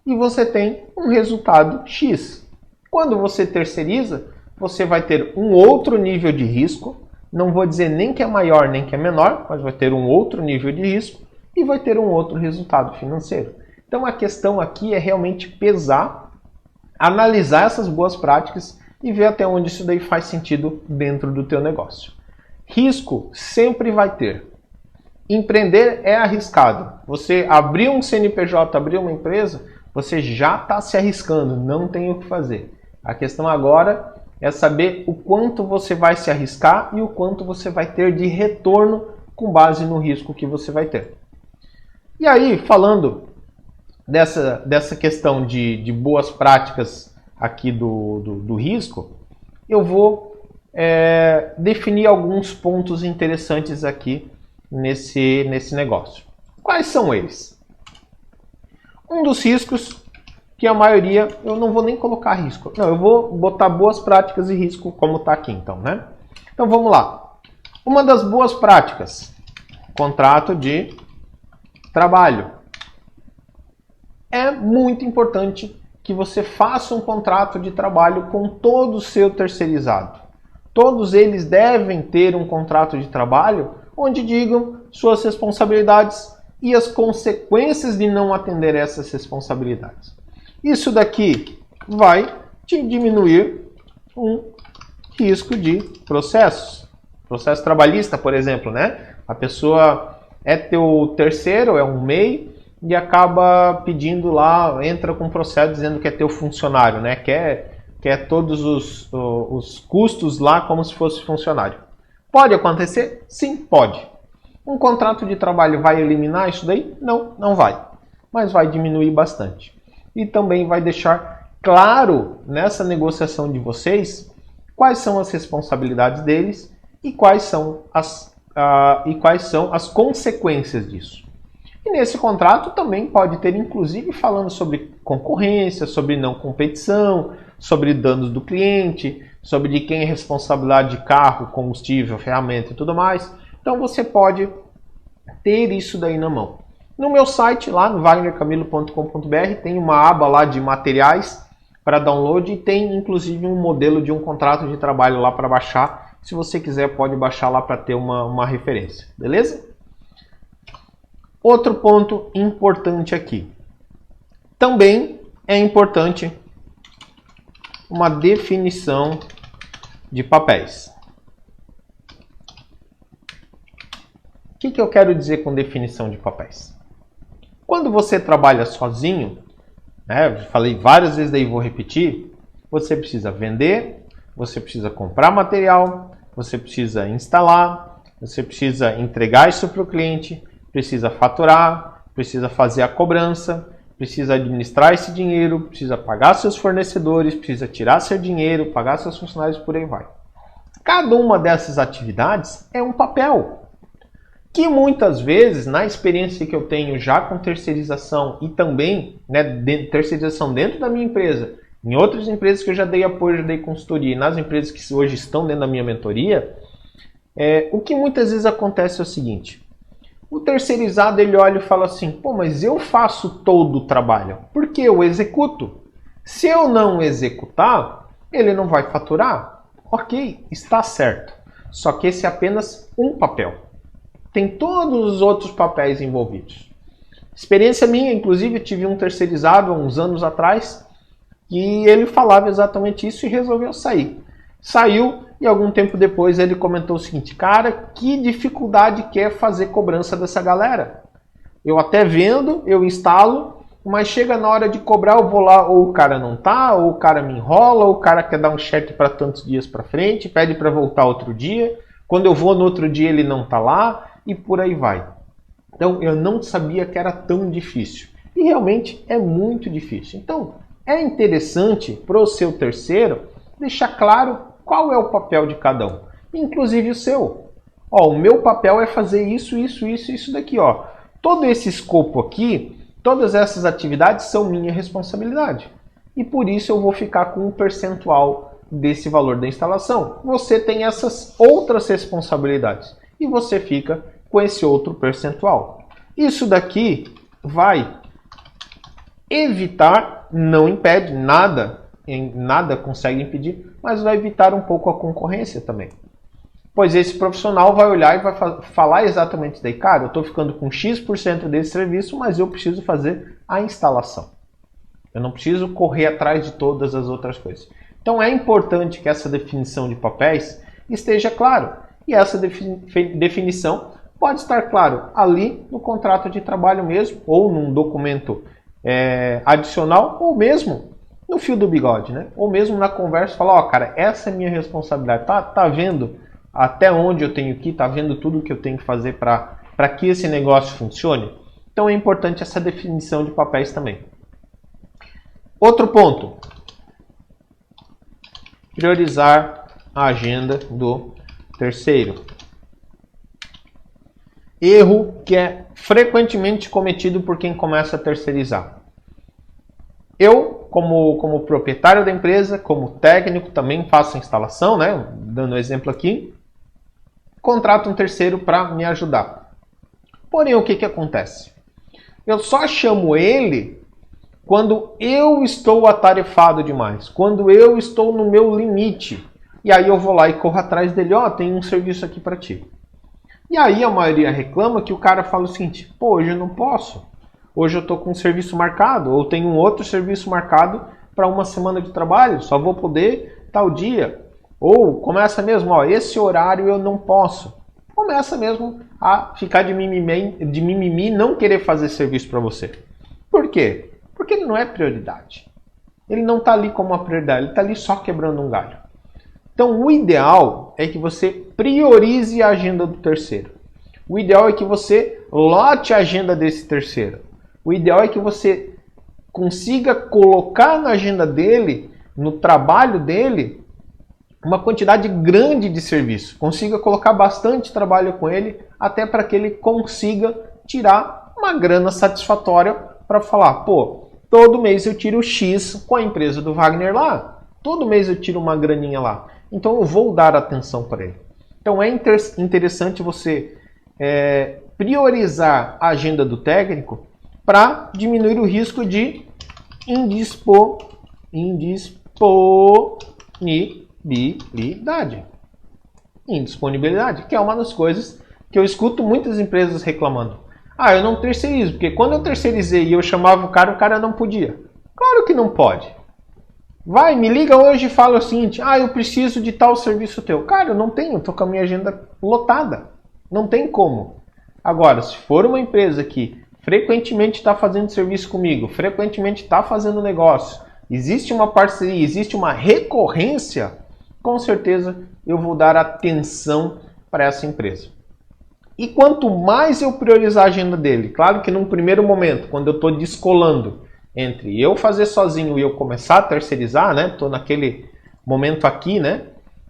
E você tem um resultado X. Quando você terceiriza, você vai ter um outro nível de risco, não vou dizer nem que é maior nem que é menor, mas vai ter um outro nível de risco e vai ter um outro resultado financeiro. Então a questão aqui é realmente pesar, analisar essas boas práticas e ver até onde isso daí faz sentido dentro do teu negócio. Risco sempre vai ter. Empreender é arriscado. Você abrir um CNPJ, abrir uma empresa, você já está se arriscando, não tem o que fazer. A questão agora é saber o quanto você vai se arriscar e o quanto você vai ter de retorno com base no risco que você vai ter. E aí, falando dessa questão de boas práticas aqui do risco, eu vou definir alguns pontos interessantes aqui nesse negócio. Quais são eles? Um dos riscos, que a maioria, eu não vou nem colocar risco, não, eu vou botar boas práticas e risco como está aqui então, né? Então vamos lá. Uma das boas práticas, contrato de trabalho. É muito importante que você faça um contrato de trabalho com todo o seu terceirizado. Todos eles devem ter um contrato de trabalho onde digam suas responsabilidades e as consequências de não atender essas responsabilidades. Isso daqui vai te diminuir um risco de processos. Processo trabalhista, por exemplo, né? A pessoa é teu terceiro, é um MEI, e acaba pedindo lá, entra com processo dizendo que é teu funcionário, né? Quer todos os custos lá como se fosse funcionário. Pode acontecer? Sim, pode. Um contrato de trabalho vai eliminar isso daí? Não, não vai. Mas vai diminuir bastante. E também vai deixar claro nessa negociação de vocês quais são as responsabilidades deles e quais são as consequências disso. E nesse contrato também pode ter, inclusive, falando sobre concorrência, sobre não competição, sobre danos do cliente, sobre de quem é responsabilidade de carro, combustível, ferramenta e tudo mais. Então você pode ter isso daí na mão. No meu site, lá no wagnercamilo.com.br, tem uma aba lá de materiais para download e tem, inclusive, um modelo de um contrato de trabalho lá para baixar. Se você quiser, pode baixar lá para ter uma referência, beleza? Outro ponto importante aqui. Também é importante uma definição de papéis. O que eu quero dizer com definição de papéis? Quando você trabalha sozinho, né, falei várias vezes, daí vou repetir, você precisa vender, você precisa comprar material, você precisa instalar, você precisa entregar isso para o cliente, precisa faturar, precisa fazer a cobrança, precisa administrar esse dinheiro, precisa pagar seus fornecedores, precisa tirar seu dinheiro, pagar seus funcionários, por aí vai. Cada uma dessas atividades é um papel que muitas vezes, na experiência que eu tenho já com terceirização e também terceirização dentro da minha empresa, em outras empresas que eu já dei apoio, já dei consultoria, e nas empresas que hoje estão dentro da minha mentoria, o que muitas vezes acontece é o seguinte: o terceirizado ele olha e fala assim, pô, mas eu faço todo o trabalho, porque eu executo. Se eu não executar, ele não vai faturar. Ok, está certo. Só que esse é apenas um papel. Tem todos os outros papéis envolvidos. Experiência minha, inclusive, eu tive um terceirizado há uns anos atrás e ele falava exatamente isso e resolveu sair. Saiu e algum tempo depois ele comentou o seguinte: cara, que dificuldade que é fazer cobrança dessa galera. Eu até vendo, eu instalo, mas chega na hora de cobrar, eu vou lá, ou o cara não tá, ou o cara me enrola, ou o cara quer dar um cheque para tantos dias para frente, pede para voltar outro dia. Quando eu vou no outro dia ele não tá lá e por aí vai. Então eu não sabia que era tão difícil. E realmente é muito difícil. Então é interessante para o seu terceiro deixar claro qual é o papel de cada um, inclusive o seu. Ó, o meu papel é fazer isso, isso, isso, isso daqui. Ó. Todo esse escopo aqui, todas essas atividades são minha responsabilidade. E por isso eu vou ficar com um percentual desse valor da instalação. Você tem essas outras responsabilidades e você fica com esse outro percentual. Isso daqui vai evitar, não impede, nada consegue impedir, mas vai evitar um pouco a concorrência também. Pois esse profissional vai olhar e vai falar exatamente daí, cara, eu estou ficando com X% desse serviço, mas eu preciso fazer a instalação. Eu não preciso correr atrás de todas as outras coisas. Então é importante que essa definição de papéis esteja claro. E essa definição pode estar claro ali no contrato de trabalho mesmo, ou num documento adicional, ou mesmo no fio do bigode, né? Ou mesmo na conversa, falar, ó, cara, essa é a minha responsabilidade. Tá vendo até onde eu tenho que ir? Tá vendo tudo que eu tenho que fazer para que esse negócio funcione? Então é importante essa definição de papéis também. Outro ponto. priorizar a agenda do terceiro. Erro que é frequentemente cometido por quem começa a terceirizar. Eu, como proprietário da empresa, como técnico, também faço a instalação, né? Dando um exemplo aqui, contrato um terceiro para me ajudar. Porém, o que acontece? Eu só chamo ele quando eu estou atarefado demais, quando eu estou no meu limite. E aí eu vou lá e corro atrás dele, ó, tem um serviço aqui para ti. E aí a maioria reclama que o cara fala o seguinte, pô, hoje eu não posso. Hoje eu estou com um serviço marcado, ou tenho um outro serviço marcado para uma semana de trabalho, só vou poder tal dia. Ou começa mesmo, ó, esse horário eu não posso. Começa mesmo a ficar de mimimi, não querer fazer serviço para você. Por quê? Porque ele não é prioridade. Ele não está ali como uma prioridade, ele está ali só quebrando um galho. Então o ideal é que você priorize a agenda do terceiro. O ideal é que você lote a agenda desse terceiro. O ideal é que você consiga colocar na agenda dele, no trabalho dele, uma quantidade grande de serviço. Consiga colocar bastante trabalho com ele, até para que ele consiga tirar uma grana satisfatória para falar, pô, todo mês eu tiro X com a empresa do Wagner lá. Todo mês eu tiro uma graninha lá. Então eu vou dar atenção para ele. Então é interessante você priorizar a agenda do técnico para diminuir o risco de indisponibilidade, que é uma das coisas que eu escuto muitas empresas reclamando. Ah, eu não terceirizo, porque quando eu terceirizei e eu chamava o cara não podia. Claro que não pode. Vai, me liga hoje e fala o seguinte, eu preciso de tal serviço teu. Cara, eu não tenho, estou com a minha agenda lotada. Não tem como. Agora, se for uma empresa que frequentemente está fazendo serviço comigo, frequentemente está fazendo negócio, existe uma parceria, existe uma recorrência, com certeza eu vou dar atenção para essa empresa. E quanto mais eu priorizar a agenda dele, claro que num primeiro momento, quando eu estou descolando entre eu fazer sozinho e eu começar a terceirizar, né? Estou naquele momento aqui, né?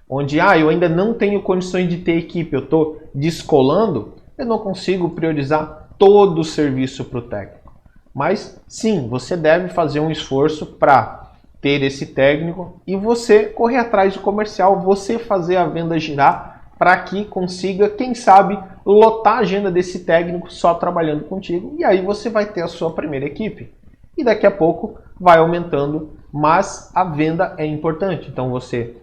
Onde eu ainda não tenho condições de ter equipe, eu estou descolando, eu não consigo priorizar todo o serviço para o técnico. Mas sim, você deve fazer um esforço para ter esse técnico e você correr atrás de comercial, você fazer a venda girar para que consiga, quem sabe, lotar a agenda desse técnico só trabalhando contigo. E aí você vai ter a sua primeira equipe. E daqui a pouco vai aumentando, mas a venda é importante. Então você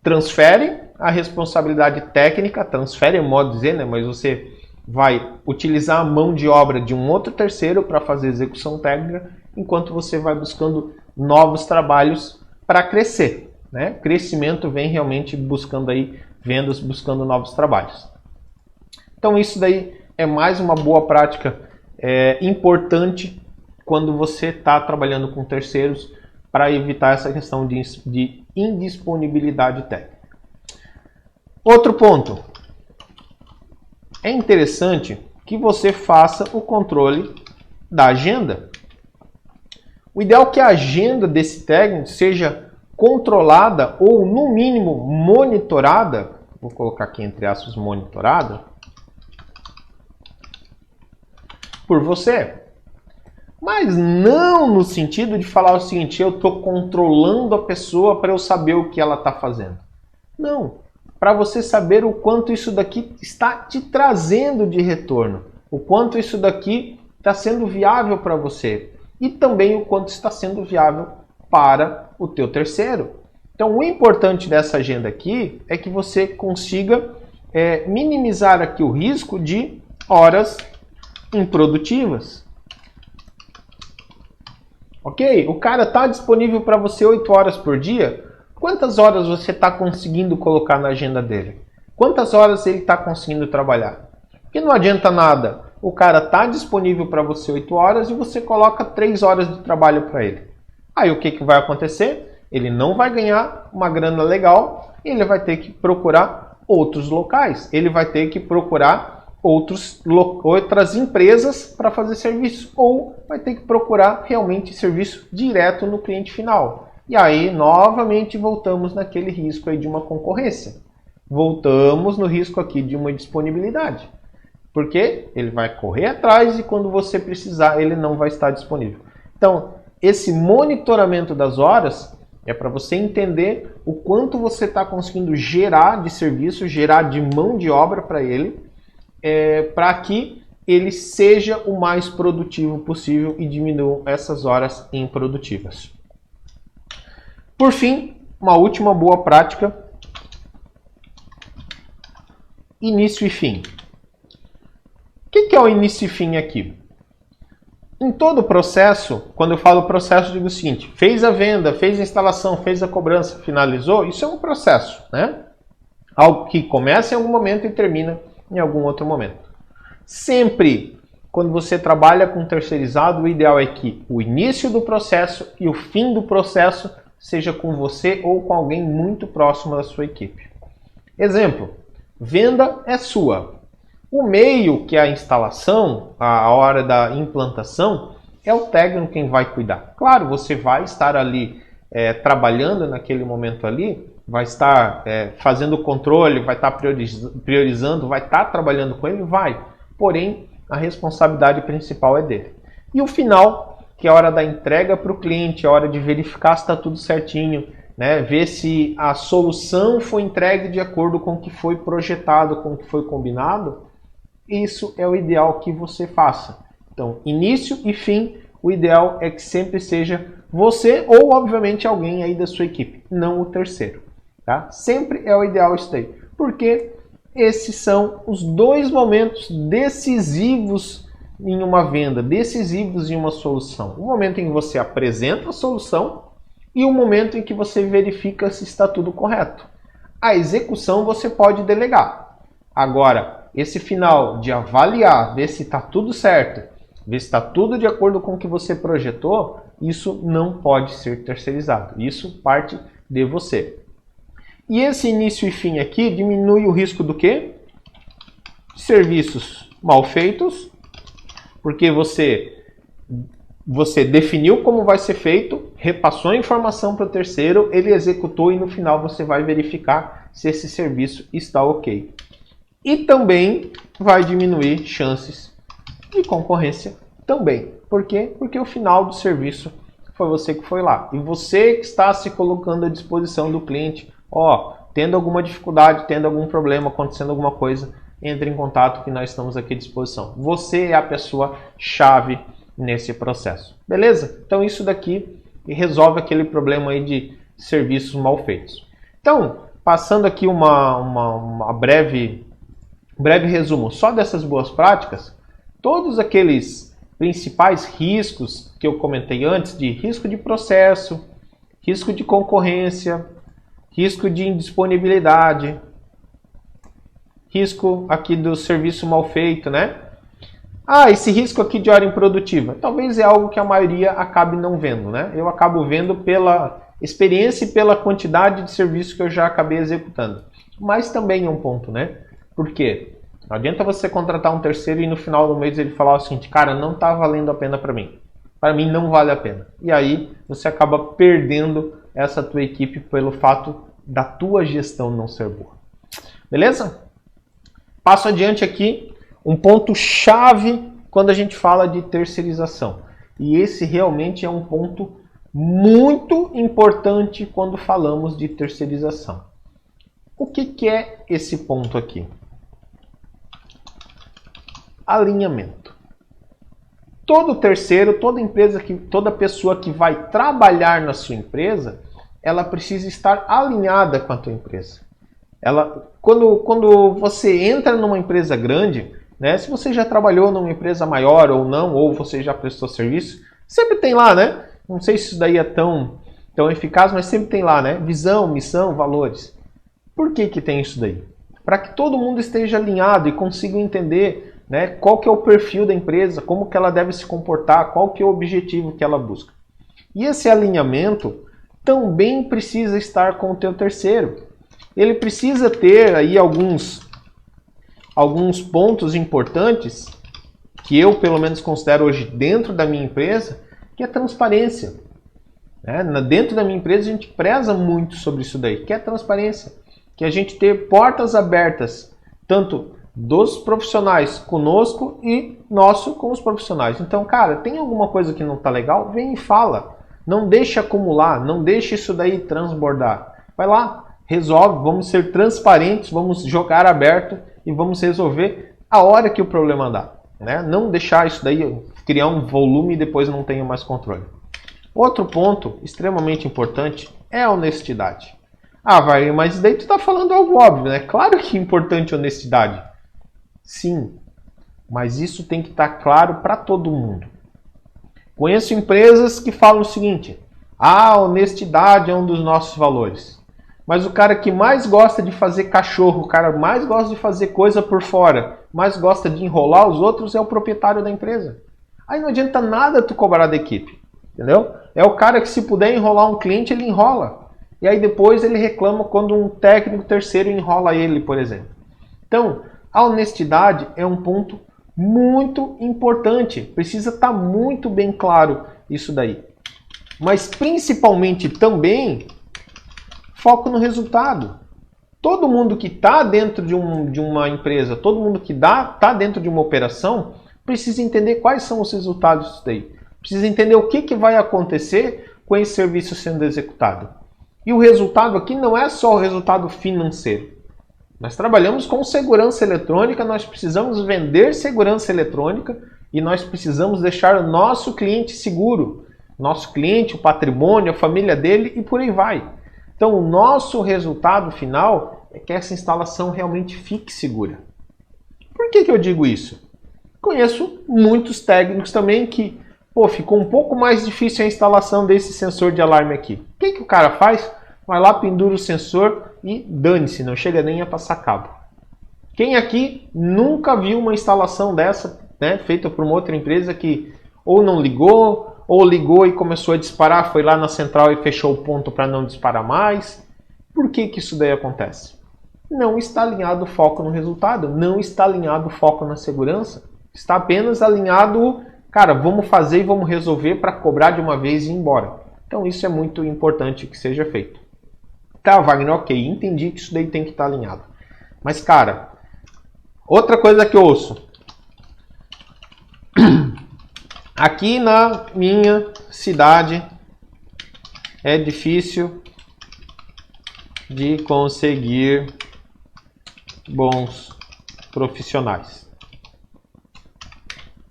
transfere a responsabilidade técnica, transfere é modo de dizer, né? Mas você vai utilizar a mão de obra de um outro terceiro para fazer execução técnica, enquanto você vai buscando novos trabalhos para crescer, né? Crescimento vem realmente buscando aí vendas, buscando novos trabalhos. Então isso daí é mais uma boa prática importante quando você está trabalhando com terceiros para evitar essa questão de indisponibilidade técnica. Outro ponto. É interessante que você faça o controle da agenda. O ideal é que a agenda desse técnico seja controlada ou, no mínimo, monitorada. Vou colocar aqui entre aspas, monitorada. Por você. Mas não no sentido de falar o seguinte, eu estou controlando a pessoa para eu saber o que ela está fazendo. Não. Para você saber o quanto isso daqui está te trazendo de retorno. O quanto isso daqui está sendo viável para você. E também o quanto está sendo viável para o teu terceiro. Então o importante dessa agenda aqui é que você consiga minimizar aqui o risco de horas improdutivas. Ok? O cara está disponível para você 8 horas por dia. Quantas horas você está conseguindo colocar na agenda dele? Quantas horas ele está conseguindo trabalhar? Porque não adianta nada. O cara está disponível para você 8 horas e você coloca 3 horas de trabalho para ele. Aí o que vai acontecer? Ele não vai ganhar uma grana legal, ele vai ter que procurar outros locais. Ele vai ter que procurar outras empresas para fazer serviço. Ou vai ter que procurar realmente serviço direto no cliente final. E aí, novamente, voltamos naquele risco aí de uma concorrência. Voltamos no risco aqui de uma disponibilidade. Porque ele vai correr atrás e quando você precisar, ele não vai estar disponível. Então, esse monitoramento das horas é para você entender o quanto você está conseguindo gerar de serviço, gerar de mão de obra para ele, para que ele seja o mais produtivo possível e diminua essas horas improdutivas. Por fim, uma última boa prática: início e fim. O que é o início e fim aqui? Em todo o processo, quando eu falo processo, eu digo o seguinte: fez a venda, fez a instalação, fez a cobrança, finalizou, isso é um processo, né? Algo que começa em algum momento e termina em algum outro momento. Sempre, quando você trabalha com terceirizado, o ideal é que o início do processo e o fim do processo seja com você ou com alguém muito próximo da sua equipe. Exemplo: venda é sua. O meio, que é a instalação, a hora da implantação, é o técnico quem vai cuidar. Claro, você vai estar ali trabalhando naquele momento ali, vai estar fazendo o controle, vai estar priorizando, vai estar trabalhando com ele, vai. Porém, a responsabilidade principal é dele. E o final, que é a hora da entrega para o cliente, a hora de verificar se está tudo certinho, né? Ver se a solução foi entregue de acordo com o que foi projetado, com o que foi combinado. Isso é o ideal que você faça. Então, início e fim, o ideal é que sempre seja você ou, obviamente, alguém aí da sua equipe, não o terceiro. Tá? Sempre é o ideal isso daí. Porque esses são os dois momentos decisivos em uma venda, decisivos em uma solução. O momento em que você apresenta a solução e o momento em que você verifica se está tudo correto. A execução você pode delegar. Agora, esse final de avaliar, ver se está tudo certo, ver se está tudo de acordo com o que você projetou, isso não pode ser terceirizado. Isso parte de você. E esse início e fim aqui diminui o risco do quê? Serviços mal feitos, porque você definiu como vai ser feito, repassou a informação para o terceiro, ele executou e no final você vai verificar se esse serviço está ok. E também vai diminuir chances de concorrência também. Por quê? Porque o final do serviço foi você que foi lá. E você que está se colocando à disposição do cliente. Tendo alguma dificuldade, tendo algum problema, acontecendo alguma coisa, entre em contato que nós estamos aqui à disposição. Você é a pessoa chave nesse processo. Beleza? Então isso daqui resolve aquele problema aí de serviços mal feitos. Então, passando aqui uma breve resumo só dessas boas práticas, todos aqueles principais riscos que eu comentei antes, de risco de processo, risco de concorrência, risco de indisponibilidade, risco aqui do serviço mal feito, né? Esse risco aqui de hora improdutiva, talvez é algo que a maioria acabe não vendo, né? Eu acabo vendo pela experiência e pela quantidade de serviço que eu já acabei executando. Mas também é um ponto, né? Por quê? Não adianta você contratar um terceiro e no final do mês ele falar o seguinte: cara, não está valendo a pena para mim. Para mim não vale a pena. E aí você acaba perdendo essa tua equipe pelo fato da tua gestão não ser boa. Beleza? Passo adiante aqui, um ponto chave quando a gente fala de terceirização. E esse realmente é um ponto muito importante quando falamos de terceirização. O que é esse ponto aqui? Alinhamento. Todo terceiro, toda empresa, toda pessoa que vai trabalhar na sua empresa, ela precisa estar alinhada com a tua empresa. Quando você entra numa empresa grande, né, se você já trabalhou numa empresa maior ou não, ou você já prestou serviço, sempre tem lá, né? Não sei se isso daí é tão eficaz, mas sempre tem lá, né? Visão, missão, valores. Por que tem isso daí? Para que todo mundo esteja alinhado e consiga entender, né, qual que é o perfil da empresa, como que ela deve se comportar, qual que é o objetivo que ela busca. E esse alinhamento também precisa estar com o teu terceiro. Ele precisa ter aí alguns pontos importantes que eu, pelo menos, considero hoje dentro da minha empresa, que é transparência. né? Dentro da minha empresa a gente preza muito sobre isso daí, que é transparência, que é a gente ter portas abertas, tanto dos profissionais conosco e nosso com os profissionais. Então, cara, tem alguma coisa que não está legal? Vem e fala. Não deixe acumular, não deixe isso daí transbordar. Vai lá, resolve, vamos ser transparentes, vamos jogar aberto e vamos resolver a hora que o problema andar, né? Não deixar isso daí criar um volume e depois não tenha mais controle. Outro ponto extremamente importante é a honestidade. Ah, vai, mas daí tu tá falando algo óbvio, né? Claro que é importante a honestidade. Sim, mas isso tem que estar claro para todo mundo. Conheço empresas que falam o seguinte: a honestidade é um dos nossos valores. Mas o cara que mais gosta de fazer cachorro, o cara mais gosta de fazer coisa por fora, mais gosta de enrolar os outros é o proprietário da empresa. Aí não adianta nada tu cobrar da equipe, entendeu? É o cara que se puder enrolar um cliente, ele enrola. E aí depois ele reclama quando um técnico terceiro enrola ele, por exemplo. Então, a honestidade é um ponto muito importante. Precisa estar muito bem claro isso daí. Mas principalmente também, foco no resultado. Todo mundo que está dentro de uma empresa, todo mundo que está dentro de uma operação, precisa entender quais são os resultados disso daí. Precisa entender o que vai acontecer com esse serviço sendo executado. E o resultado aqui não é só o resultado financeiro. Nós trabalhamos com segurança eletrônica, nós precisamos vender segurança eletrônica e nós precisamos deixar o nosso cliente seguro. Nosso cliente, o patrimônio, a família dele e por aí vai. Então o nosso resultado final é que essa instalação realmente fique segura. Por que eu digo isso? Conheço muitos técnicos também que, ficou um pouco mais difícil a instalação desse sensor de alarme aqui. O que o cara faz? Vai lá, pendura o sensor e dane-se, não chega nem a passar cabo. Quem aqui nunca viu uma instalação dessa, né, feita por uma outra empresa que ou não ligou, ou ligou e começou a disparar, foi lá na central e fechou o ponto para não disparar mais? Por que isso daí acontece? Não está alinhado o foco no resultado, não está alinhado o foco na segurança, está apenas alinhado, cara, vamos fazer e vamos resolver para cobrar de uma vez e ir embora. Então isso é muito importante que seja feito. Tá, Wagner, ok, entendi que isso daí tem que estar alinhado. Mas, cara, outra coisa que eu ouço. Aqui na minha cidade é difícil de conseguir bons profissionais.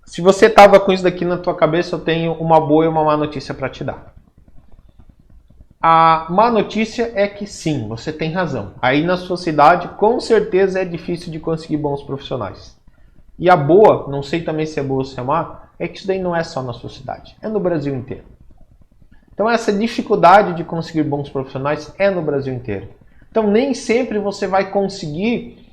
Se você estava com isso daqui na tua cabeça, eu tenho uma boa e uma má notícia para te dar. A má notícia é que sim, você tem razão. Aí na sua cidade, com certeza é difícil de conseguir bons profissionais. E a boa, não sei também se é boa ou se é má, é que isso daí não é só na sua cidade, é no Brasil inteiro. Então essa dificuldade de conseguir bons profissionais é no Brasil inteiro. Então nem sempre você vai conseguir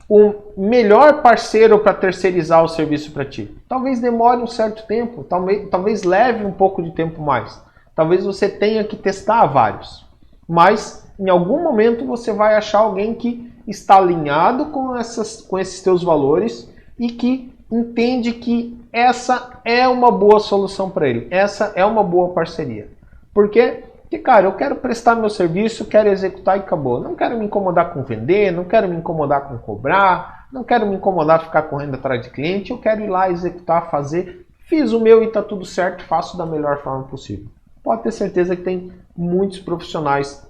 o melhor parceiro para terceirizar o serviço para ti. Talvez demore um certo tempo, talvez leve um pouco de tempo mais. Talvez você tenha que testar vários. Mas em algum momento você vai achar alguém que está alinhado com esses teus valores e que entende que essa é uma boa solução para ele. Essa é uma boa parceria. Por quê? Porque, cara, eu quero prestar meu serviço, quero executar e acabou. Não quero me incomodar com vender, não quero me incomodar com cobrar, não quero me incomodar ficar correndo atrás de cliente, eu quero ir lá executar, fazer. Fiz o meu e está tudo certo, faço da melhor forma possível. Pode ter certeza que tem muitos profissionais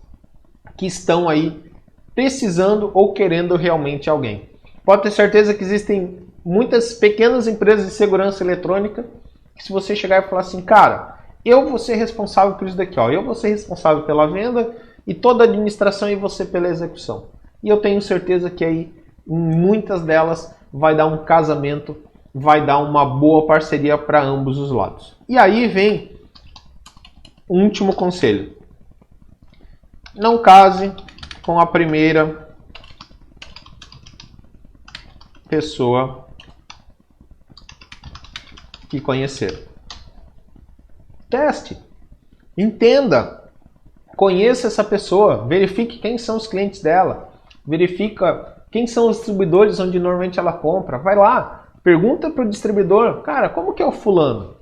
que estão aí precisando ou querendo realmente alguém. Pode ter certeza que existem muitas pequenas empresas de segurança eletrônica que se você chegar e falar assim, cara, eu vou ser responsável por isso daqui, ó, eu vou ser responsável pela venda e toda a administração e você pela execução. E eu tenho certeza que aí em muitas delas vai dar um casamento, vai dar uma boa parceria para ambos os lados. E aí vem um último conselho. Não case com a primeira pessoa que conhecer. Teste. Entenda. Conheça essa pessoa. Verifique quem são os clientes dela. Verifica quem são os distribuidores onde normalmente ela compra. Vai lá. Pergunta para o distribuidor. Cara, como que é o fulano?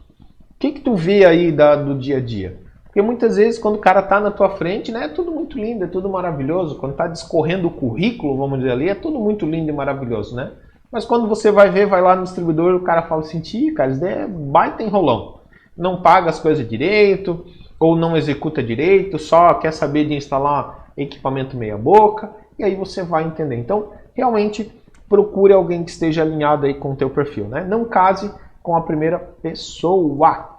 O que tu vê aí do dia a dia? Porque muitas vezes quando o cara está na tua frente, né, é tudo muito lindo, é tudo maravilhoso. Quando está discorrendo o currículo, vamos dizer ali, é tudo muito lindo e maravilhoso, né? Mas quando você vai ver, vai lá no distribuidor, o cara fala assim, cara, isso daí é baita enrolão. Não paga as coisas direito, ou não executa direito, só quer saber de instalar equipamento meia boca, e aí você vai entender. Então, realmente, procure alguém que esteja alinhado aí com o teu perfil, né? Não case com a primeira pessoa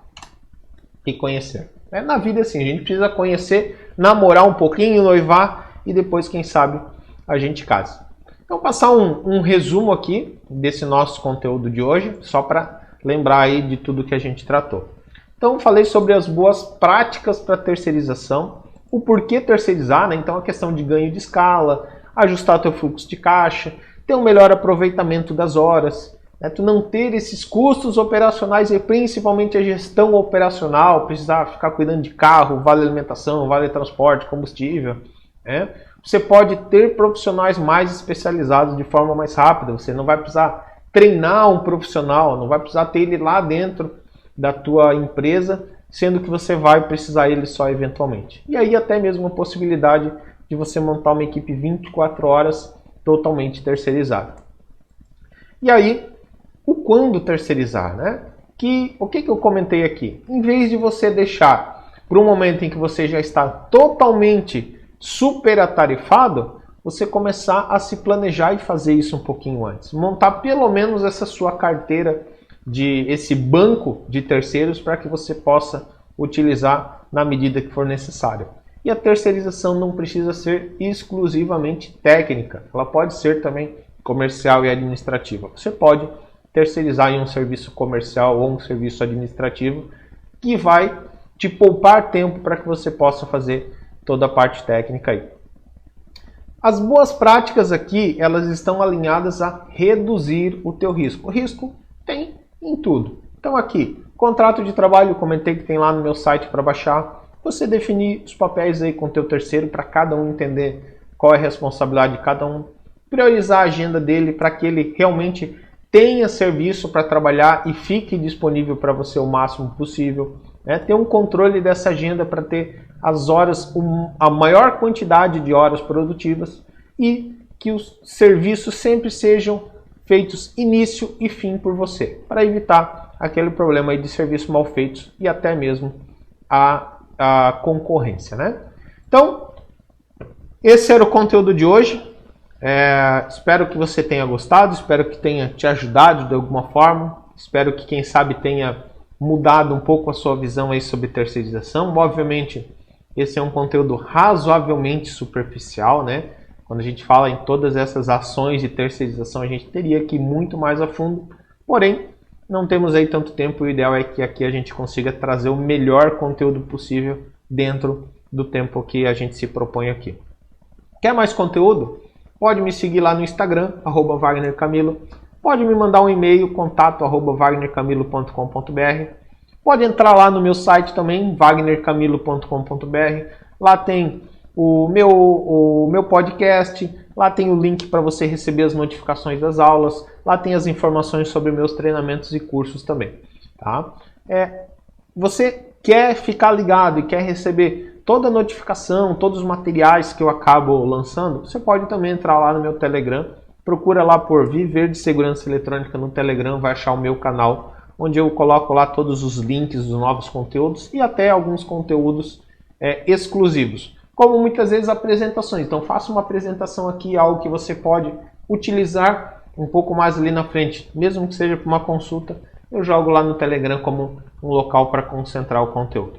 que conhecer. Na vida, assim, a gente precisa conhecer, namorar um pouquinho, noivar, e depois, quem sabe, a gente casa. Então, passar um resumo aqui desse nosso conteúdo de hoje, só para lembrar aí de tudo que a gente tratou. Então, falei sobre as boas práticas para terceirização, o porquê terceirizar, né? Então, a questão de ganho de escala, ajustar o teu fluxo de caixa, ter um melhor aproveitamento das horas, né? Tu não ter esses custos operacionais e principalmente a gestão operacional, precisar ficar cuidando de carro, vale alimentação, vale transporte, combustível, né? Você pode ter profissionais mais especializados de forma mais rápida, você não vai precisar treinar um profissional, não vai precisar ter ele lá dentro da tua empresa, sendo que você vai precisar ele só eventualmente. E aí até mesmo a possibilidade de você montar uma equipe 24 horas totalmente terceirizada. E aí, o quando terceirizar, né? O que eu comentei aqui? Em vez de você deixar para um momento em que você já está totalmente super atarefado, você começar a se planejar e fazer isso um pouquinho antes. Montar pelo menos essa sua carteira, esse banco de terceiros para que você possa utilizar na medida que for necessário. E a terceirização não precisa ser exclusivamente técnica, ela pode ser também comercial e administrativa. Você pode terceirizar em um serviço comercial ou um serviço administrativo que vai te poupar tempo para que você possa fazer toda a parte técnica aí. As boas práticas aqui, elas estão alinhadas a reduzir o teu risco. O risco tem em tudo. Então aqui, contrato de trabalho, comentei que tem lá no meu site para baixar. Você definir os papéis aí com o teu terceiro para cada um entender qual é a responsabilidade de cada um. Priorizar a agenda dele para que ele realmente tenha serviço para trabalhar e fique disponível para você o máximo possível. Ter um controle dessa agenda para ter as horas, a maior quantidade de horas produtivas e que os serviços sempre sejam feitos início e fim por você, para evitar aquele problema aí de serviço mal feitos e até mesmo a concorrência, né? Então, esse era o conteúdo de hoje. Espero que você tenha gostado, espero que tenha te ajudado de alguma forma, espero que, quem sabe, tenha mudado um pouco a sua visão aí sobre terceirização. Obviamente, esse é um conteúdo razoavelmente superficial, né? Quando a gente fala em todas essas ações de terceirização, a gente teria que ir muito mais a fundo, porém, não temos aí tanto tempo. O ideal é que aqui a gente consiga trazer o melhor conteúdo possível dentro do tempo que a gente se propõe aqui. Quer mais conteúdo? Pode me seguir lá no Instagram, @WagnerCamilo. Pode me mandar um e-mail, contato@wagnercamilo.com.br. Pode entrar lá no meu site também, wagnercamilo.com.br. Lá tem o meu podcast, lá tem o link para você receber as notificações das aulas, lá tem as informações sobre meus treinamentos e cursos também. Tá? Você quer ficar ligado e quer receber toda a notificação, todos os materiais que eu acabo lançando, você pode também entrar lá no meu Telegram. Procura lá por Viver de Segurança Eletrônica no Telegram, vai achar o meu canal, onde eu coloco lá todos os links dos novos conteúdos e até alguns conteúdos exclusivos, como muitas vezes apresentações. Então faça uma apresentação aqui, algo que você pode utilizar um pouco mais ali na frente, mesmo que seja para uma consulta, eu jogo lá no Telegram como um local para concentrar o conteúdo.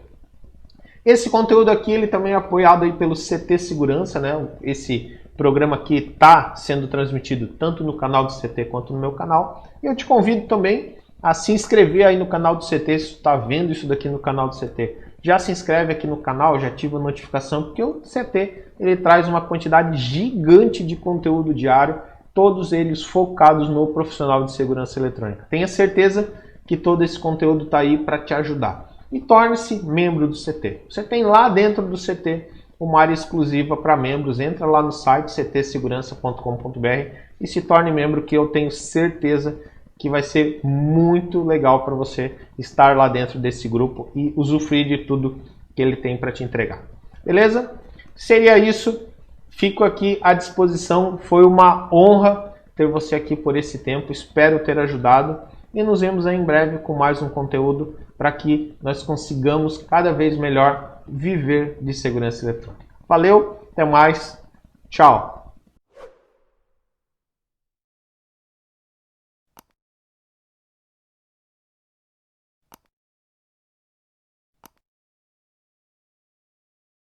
Esse conteúdo aqui ele também é apoiado aí pelo CT Segurança, né? Esse programa aqui está sendo transmitido tanto no canal do CT quanto no meu canal. E eu te convido também a se inscrever aí no canal do CT, se tu está vendo isso daqui no canal do CT. Já se inscreve aqui no canal, já ativa a notificação, porque o CT ele traz uma quantidade gigante de conteúdo diário, todos eles focados no profissional de segurança eletrônica. Tenha certeza que todo esse conteúdo está aí para te ajudar. E torne-se membro do CT. Você tem lá dentro do CT uma área exclusiva para membros. Entra lá no site ctsegurança.com.br e se torne membro, que eu tenho certeza que vai ser muito legal para você estar lá dentro desse grupo e usufruir de tudo que ele tem para te entregar. Beleza? Seria isso. Fico aqui à disposição. Foi uma honra ter você aqui por esse tempo. Espero ter ajudado. E nos vemos aí em breve com mais um conteúdo para que nós consigamos cada vez melhor viver de segurança eletrônica. Valeu, até mais. Tchau.